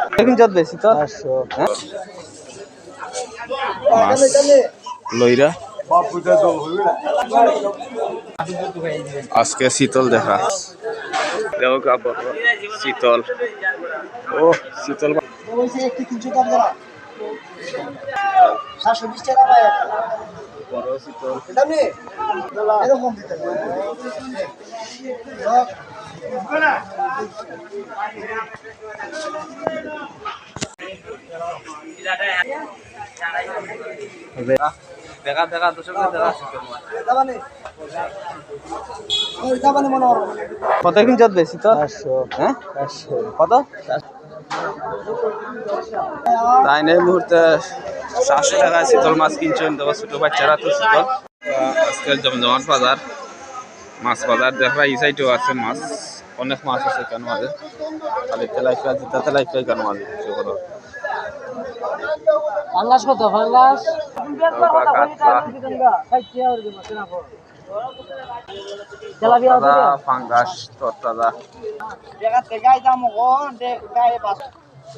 দেখুন যত বেশি তো মাছ লইরা আজকে শীতল দেখা শীতল ও শীতল বড় শীতল দেখা দেখা দর্শক দেখা কত কিন্তু যত বেশি তো হ্যাঁ কত তাই এই মুহূর্তে 700 টাকায় শীতল মাছ কিনছেন দেখো ছোট বাচ্চারা তো শীতল আজকের জমজমাট বাজার মাছ বাজার দেখা এই সাইডেও আছে মাছ অনেক মাছ আছে কেন মাঝে খালি তেলাইফা জিতা তেলাইফাই কেন মাছ ফাঙ্গাস কত ফাঙ্গাস ফাঙ্গাস তরতাজা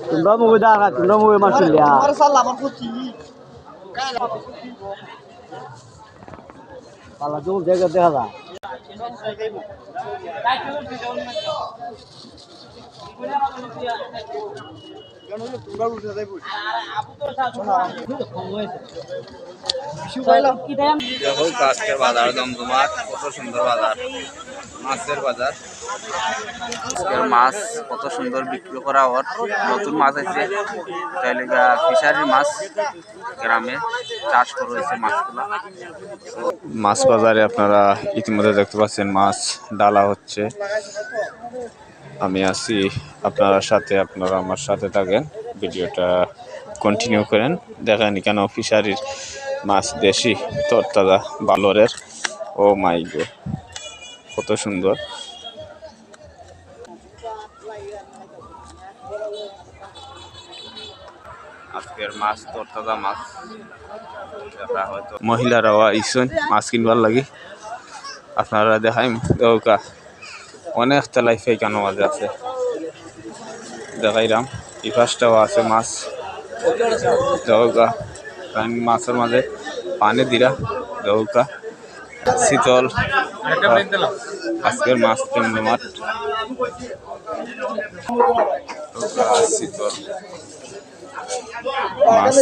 তোমরা মুভি দেখা তোমরা মুভি মাছ পালা তো জায়গা দেখা যায় দেখো আজকের বাজার জমজমাট কত সুন্দর বাজার মাছের বাজার আজকের মাছ কত সুন্দর বিক্রি করা হওয়ার নতুন মাছ আছে তাইলে ফিশারির মাছ গ্রামে চাষ করা হয়েছে মাছগুলা মাছ বাজারে আপনারা ইতিমধ্যে দেখতে পাচ্ছেন মাছ ডালা হচ্ছে আমি আছি আপনার সাথে আপনারা আমার সাথে থাকেন ভিডিওটা কন্টিনিউ করেন দেখেন কেন ফিশারির মাছ দেশি তরতাজা বালরের ও মাই গো কত সুন্দর আজকের মাছ তরতাজা মাছ হয়তো মহিলারাও আইসেন মাছ কিনবার লাগি আপনারা দেখাই দৌকা অনেক তেলাইফাই কেন মাঝে আছে দেখাইলাম এই পাশটাও আছে মাছ দৌকা মাছের মাঝে পানি দিরা দৌকা শীতল আজকের মাছ জমজমাট শীতল মাছ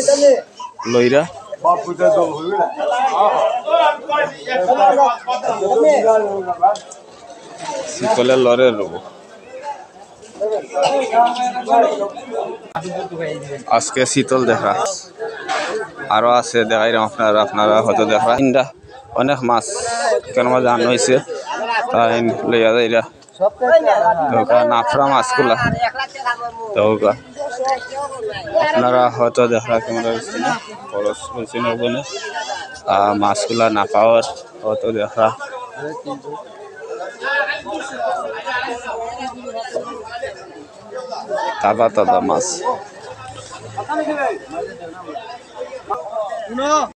লইরা শীতলের লড়ে রব আজকে শীতল দেখা আরো আছে দেখাইলাম আপনারা হয়তো দেখা অনেক মাছ কেন মাঝে আন হয়েছে তাই লইয়া যাইরা নাফরা মাছগুলা দৌকা আপনারা হয়তো দেখা ক্যামেরা খরচ হয়েছে ওখানে মাছগুলা না পাওয়ার হয়তো দেখা তাজা তাজা মাছ